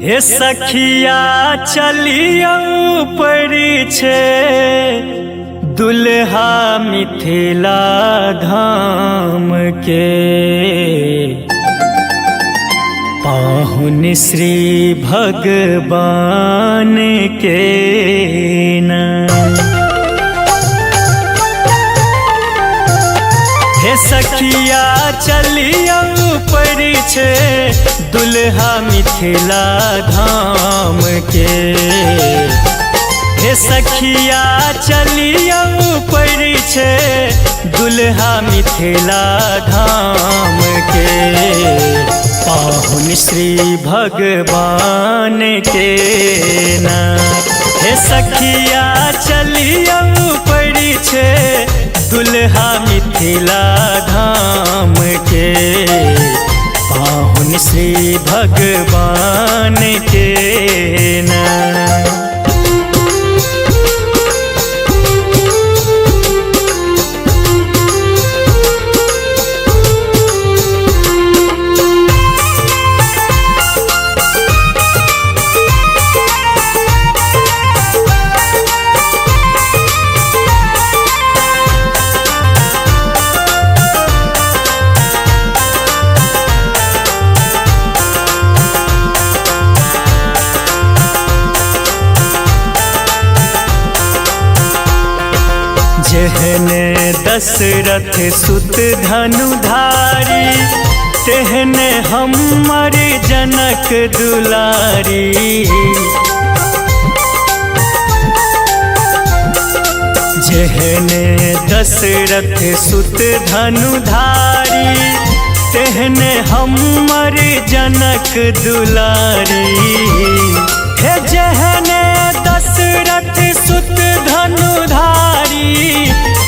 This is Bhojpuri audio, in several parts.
हे सखिया चलिया परिछे दुल्हा मिथिला धाम के पाहुन श्री भगवान के न। हे सखिया चलिया परिछे दुल्हा मिथिला धाम के। हे सखिया चलिया परिछे दुल्हा मिथिला धाम के पाहुन श्री भगवान के न। हे सखिया चलिया परिछे दुल्हा मिथिला धाम के पाहुन श्री भगवान के न। जेहने दशरथ सुत धनुधारी तेहने हमर जनक दुलारी। जेहने दशरथ सुत धनुधारी तेहने हमर जनक दुलारी। हे जेहने दशरथ सुत धनुधारी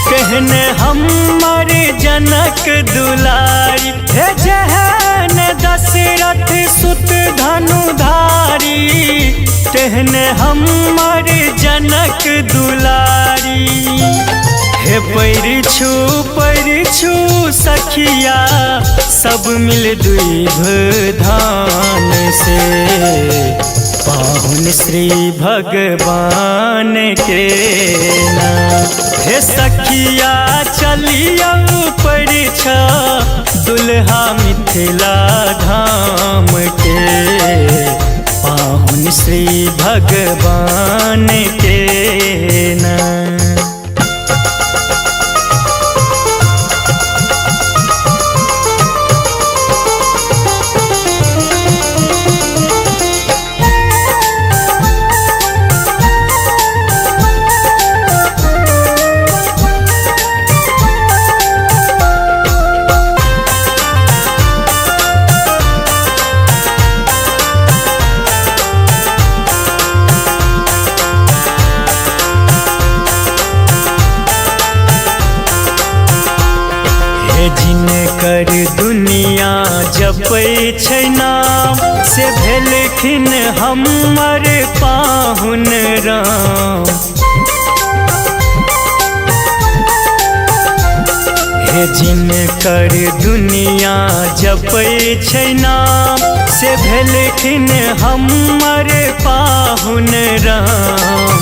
कहने हमर जनक दुलारी। हे जहन दशरथ सुत धनुधारी कहने हमर जनक दुलारी। हे परिछु सखिया सब मिल दुइभ धान से पाहुन श्री भगवान के न। हे सखिया चलिया परिछा दुल्हा मिथिला धाम के पाहुन श्री भगवान के न। जिनकर दुनिया जपै छै नाम से भेलखिन हमर पाहुन राम। हे जिनकर दुनिया जपै छै नाम से भेलखिन हमर पाहुन राम।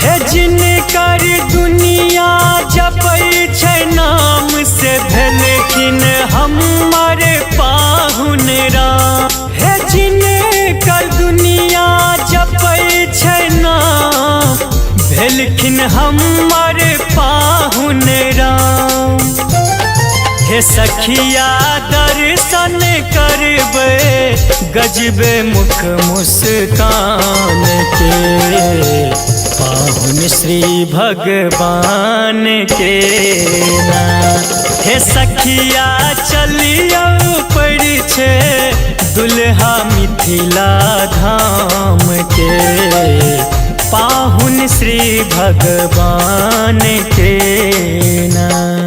हे जिनकर दुनिया जपै छै नाम से भेलखिन हमर पाहुन राम। हे जिनकर दुनिया जपै छै नाम भेलखिन हमर पाहुन राम। हे सखिया दर्शन करबै गजबे मुख मुस्कान के पाहुन श्री भगवान के न। हे सखिया चलिया परिछे दुल्हा मिथिला धाम के पाहुन श्री भगवान के न।